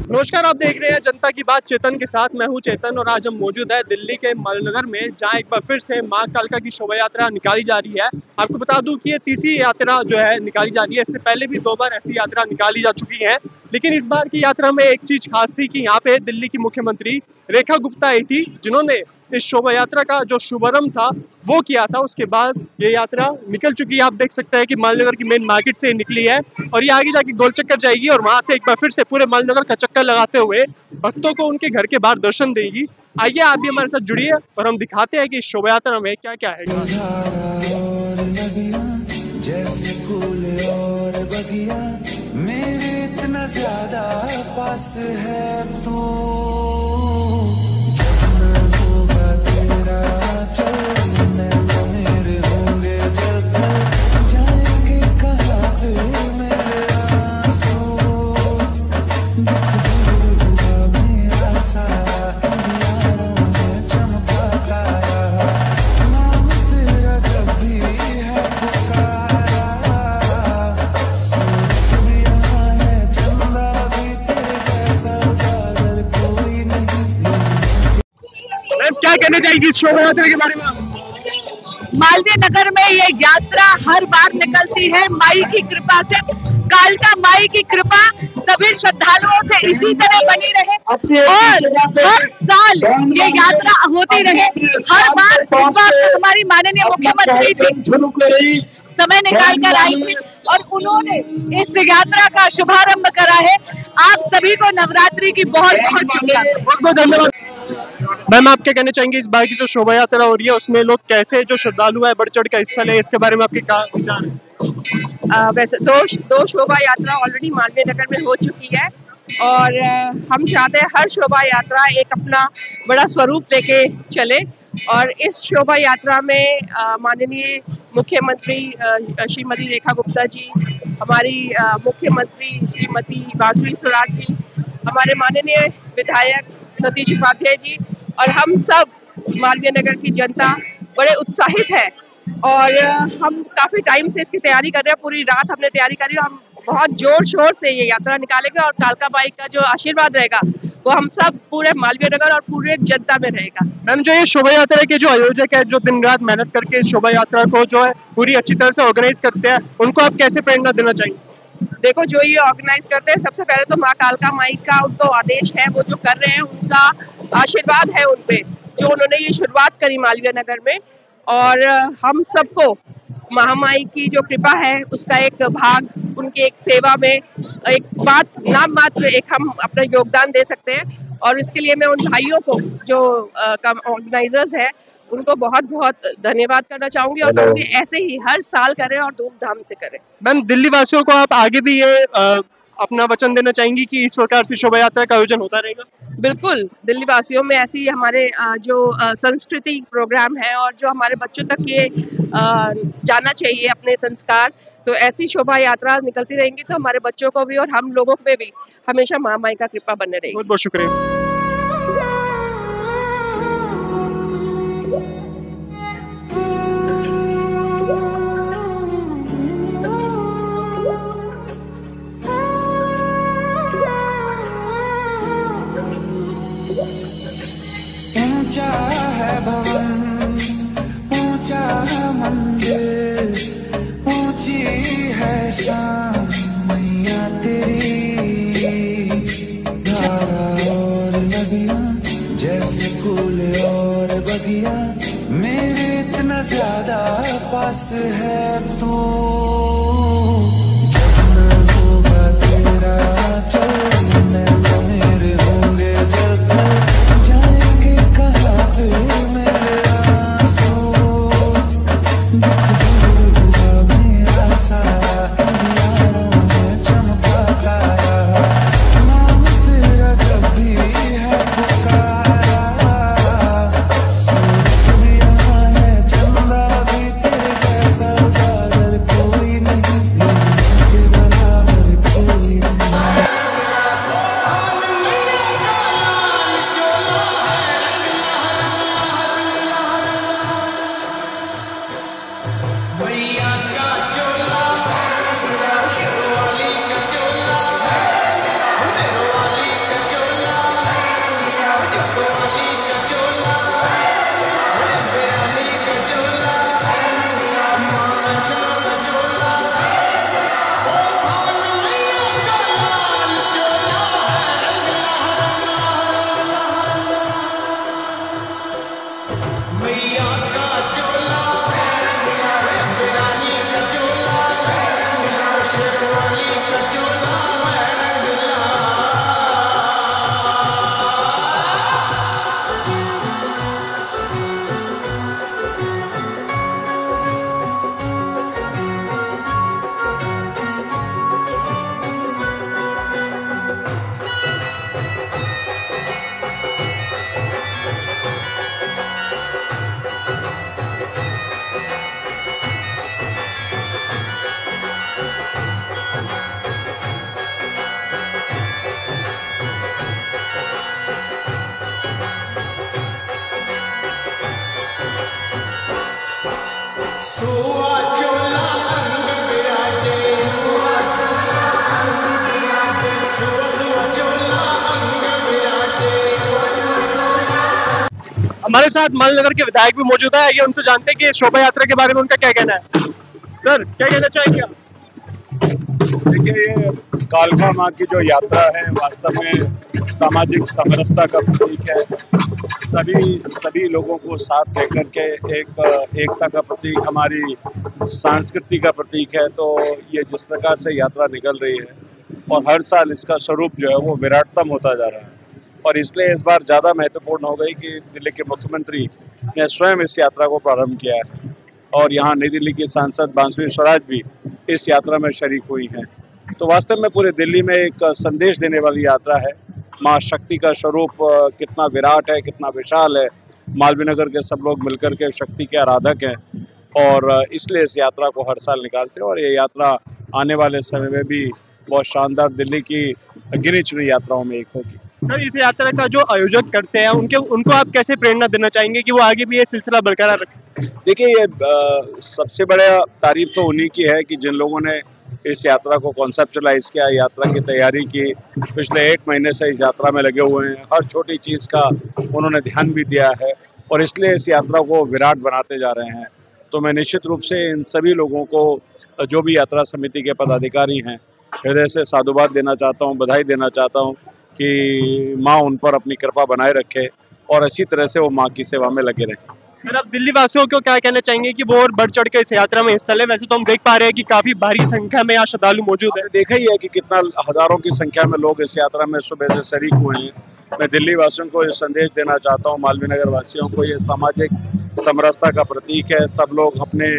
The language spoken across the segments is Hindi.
नमस्कार, आप देख रहे हैं जनता की बात चेतन के साथ। मैं हूं चेतन और आज हम मौजूद है दिल्ली के मालनगर में, जहां एक बार फिर से मां कालका की शोभा यात्रा निकाली जा रही है। आपको बता दूं कि ये तीसरी यात्रा जो है निकाली जा रही है। इससे पहले भी 2 बार ऐसी यात्रा निकाली जा चुकी है, लेकिन इस बार की यात्रा में एक चीज खास थी कि यहाँ पे दिल्ली की मुख्यमंत्री रेखा गुप्ता आई थी, जिन्होंने इस शोभा यात्रा का जो शुभारंभ था वो किया था। उसके बाद ये यात्रा निकल चुकी है। आप देख सकते हैं कि मालनगर की मेन मार्केट से निकली है और ये आगे जाके गोल चक्कर जाएगी और वहां से एक बार फिर से पूरे मालनगर का चक्कर लगाते हुए भक्तों को उनके घर के बाहर दर्शन देगी। आइए आप भी हमारे साथ जुड़िए और हम दिखाते हैं कि इस शोभा यात्रा में क्या क्या है। जैसे फूल और बगिया मेरे इतना ज्यादा पास है तो क्या कहना चाहेगी इस शोभा यात्रा के बारे में? मालवीय नगर में ये यात्रा हर बार निकलती है माई की कृपा से। कालका माई की कृपा सभी श्रद्धालुओं से इसी तरह बनी रहे और हर साल ये यात्रा होती रहे। हर बार इस बार तो हमारी माननीय मुख्यमंत्री जी समय निकाल कर आई थी और उन्होंने इस यात्रा का शुभारंभ करा है। आप सभी को नवरात्रि की बहुत बहुत शुभकामनाएं। बहुत बहुत धन्यवाद। मैम, आप क्या कहना चाहेंगे इस बार की जो शोभा यात्रा हो रही है उसमें लोग कैसे जो श्रद्धालु है बढ़ चढ़ का हिस्सा ले, इसके बारे में आपके क्या विचार है? वैसे दो शोभा यात्रा ऑलरेडी मालवीय नगर में हो चुकी है और हम चाहते हैं हर शोभा यात्रा एक अपना बड़ा स्वरूप लेके चले और इस शोभा यात्रा में माननीय मुख्यमंत्री श्रीमती रेखा गुप्ता जी, हमारी मुख्यमंत्री श्रीमती बांसुरी स्वराज जी, हमारे माननीय विधायक सतीश उपाध्याय जी और हम सब मालवीय नगर की जनता बड़े उत्साहित है और हम काफी टाइम से इसकी तैयारी कर रहे हैं। पूरी रात हमने तैयारी करी और हम बहुत जोर शोर से ये यात्रा निकालेंगे और कालका माई का जो आशीर्वाद रहेगा वो हम सब पूरे मालवीय नगर और पूरे जनता में रहेगा। मैम, जो ये शोभा यात्रा के जो आयोजक है, जो दिन रात मेहनत करके इस शोभा यात्रा को जो है पूरी अच्छी तरह से ऑर्गेनाइज करते हैं, उनको आप कैसे प्रेरणा देना चाहिए? देखो, जो ये ऑर्गेनाइज करते हैं सबसे पहले तो माँ कालका माई का उनको आदेश है, वो जो कर रहे हैं उनका आशीर्वाद है उन पे, जो उन्होंने ये शुरुआत करी मालवीय नगर में और हम सबको महामाई की जो कृपा है उसका एक भाग, उनकी एक सेवा में एक बात नाम मात्र एक हम अपना योगदान दे सकते हैं और इसके लिए मैं उन भाइयों को जो ऑर्गेनाइजर्स हैं उनको बहुत बहुत धन्यवाद करना चाहूंगी और कहूंगी ऐसे ही हर साल करें और धूमधाम से करें। मैम, दिल्ली वासियों को आप आगे भी ये अपना वचन देना चाहेंगी कि इस प्रकार से शोभा यात्रा का आयोजन होता रहेगा? बिल्कुल, दिल्ली वासियों में ऐसी हमारे जो संस्कृति प्रोग्राम है और जो हमारे बच्चों तक ये जाना चाहिए अपने संस्कार, तो ऐसी शोभा यात्रा निकलती रहेंगी तो हमारे बच्चों को भी और हम लोगों पे भी हमेशा महामाई का कृपा बने रहेगी। बहुत बहुत शुक्रिया। ऊंचा है भवन, ऊंचा मंदिर, ऊंची है शान मैया तेरी। धारा और नदियां जैसे फूल और बगिया मेरे इतना ज्यादा पास है तो हमारे साथ मालनगर के विधायक भी मौजूद है, ये उनसे जानते हैं कि इस शोभा यात्रा के बारे में उनका क्या कहना है। सर, क्या कहना चाहेंगे आप? देखिए, ये कालका माँ की जो यात्रा है वास्तव में सामाजिक समरसता का प्रतीक है। सभी लोगों को साथ लेकर के एक एकता का प्रतीक, हमारी संस्कृति का प्रतीक है। तो ये जिस प्रकार से यात्रा निकल रही है और हर साल इसका स्वरूप जो है वो विराटतम होता जा रहा है, और इसलिए इस बार ज़्यादा महत्वपूर्ण हो गई कि दिल्ली के मुख्यमंत्री ने स्वयं इस यात्रा को प्रारंभ किया है, और यहाँ नई दिल्ली की सांसद बांसुरी स्वराज भी इस यात्रा में शरीक हुई हैं। तो वास्तव में पूरे दिल्ली में एक संदेश देने वाली यात्रा है। माँ शक्ति का स्वरूप कितना विराट है, कितना विशाल है। मालवीय नगर के सब लोग मिलकर के शक्ति के आराधक हैं, और इसलिए इस यात्रा को हर साल निकालते हैं, और ये यात्रा आने वाले समय में भी बहुत शानदार दिल्ली की गिनी चुनी यात्राओं में एक होगी। सर, इस यात्रा का जो आयोजक करते हैं उनको आप कैसे प्रेरणा देना चाहेंगे कि वो आगे भी ये सिलसिला बरकरार रखें? देखिए, ये सबसे बड़ा तारीफ तो उन्हीं की है कि जिन लोगों ने इस यात्रा को कॉन्सेप्चुलाइज किया, यात्रा की तैयारी की, पिछले 1 महीने से इस यात्रा में लगे हुए हैं। हर छोटी चीज़ का उन्होंने ध्यान भी दिया है, और इसलिए इस यात्रा को विराट बनाते जा रहे हैं। तो मैं निश्चित रूप से इन सभी लोगों को, जो भी यात्रा समिति के पदाधिकारी हैं, हृदय से साधुवाद देना चाहता हूँ, बधाई देना चाहता हूँ कि माँ उन पर अपनी कृपा बनाए रखे और अच्छी तरह से वो माँ की सेवा में लगे रहें। सर, आप दिल्ली वासियों को क्या कहना चाहेंगे कि वो और बढ़ चढ़ के इस यात्रा में हिस्सा लें? वैसे तो हम देख पा रहे हैं कि काफी भारी संख्या में यहाँ श्रद्धालु मौजूद है। देखा ही है कि कितना हजारों की संख्या में लोग इस यात्रा में सुबह से शरीक हुए हैं। मैं दिल्ली वासियों को ये संदेश देना चाहता हूँ, मालवीय नगर वासियों को, ये सामाजिक समरसता का प्रतीक है। सब लोग अपने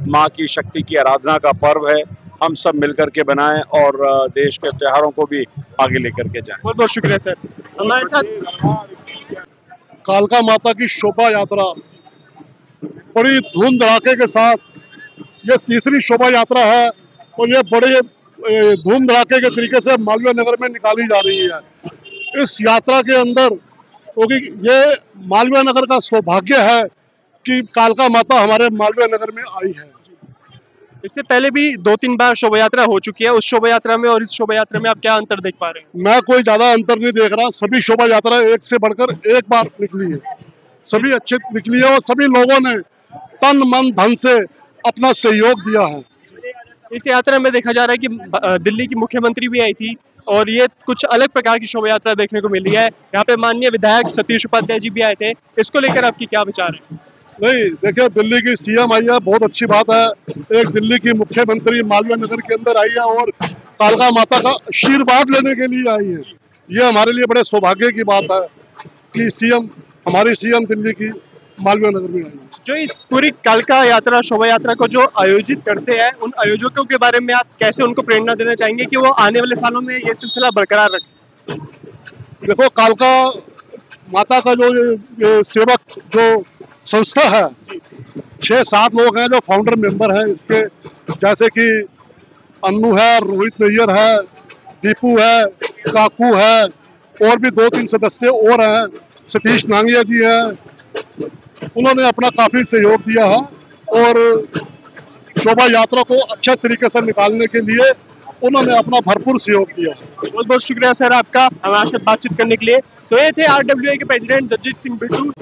माँ की शक्ति की आराधना का पर्व है, हम सब मिलकर के बनाएं और देश के त्योहारों को भी आगे लेकर के जाएं। बहुत बहुत शुक्रिया सर। हमारे साथ कालका माता की शोभा यात्रा बड़ी धूम धड़ाके के साथ, ये तीसरी शोभा यात्रा है, और ये बड़े धूम धड़ाके के तरीके से मालवीय नगर में निकाली जा रही है। इस यात्रा के अंदर, क्योंकि ये मालवीय नगर का सौभाग्य है कि कालका माता हमारे मालवीय नगर में आई है। इससे पहले भी 2-3 बार शोभा यात्रा हो चुकी है। उस शोभा यात्रा में और इस शोभा यात्रा में आप क्या अंतर देख पा रहे हैं? मैं कोई ज्यादा अंतर नहीं देख रहा। सभी शोभा यात्रा एक से बढ़कर एक बार निकली है, सभी अच्छी निकली है, और सभी लोगों ने तन मन धन से अपना सहयोग दिया है। इस यात्रा में देखा जा रहा है कि दिल्ली की मुख्यमंत्री भी आई थी, और ये कुछ अलग प्रकार की शोभा यात्रा देखने को मिली है। यहाँ पे माननीय विधायक सतीश उपाध्याय जी भी आए थे। इसको लेकर आपकी क्या विचार है? नहीं, देखिए, दिल्ली की सीएम आई है, बहुत अच्छी बात है। एक दिल्ली की मुख्यमंत्री मालवीय नगर के अंदर आई है और कालका माता का आशीर्वाद लेने के लिए आई है। ये हमारे लिए बड़े सौभाग्य की बात है कि हमारी सीएम दिल्ली की मालवीय नगर में आई है। जो इस पूरी कालका यात्रा, शोभा यात्रा को जो आयोजित करते हैं, उन आयोजकों के बारे में आप कैसे उनको प्रेरणा देना चाहेंगे कि वो आने वाले सालों में ये सिलसिला बरकरार रखें? देखो, कालका माता का जो ये सेवक जो संस्था है, 6-7 लोग हैं जो फाउंडर मेंबर हैं इसके, जैसे कि अन्नू है, रोहित नैयर है, दीपू है, काकू है, और भी 2-3 सदस्य और हैं, सतीश नांगिया जी हैं। उन्होंने अपना काफी सहयोग दिया है, और शोभा यात्रा को अच्छे तरीके से निकालने के लिए उन्होंने अपना भरपूर सहयोग दिया। बहुत बहुत शुक्रिया सर आपका हमारे साथ बातचीत करने के लिए। तो ये थे RWA के प्रेसिडेंट जगजीत सिंह बिट्टू।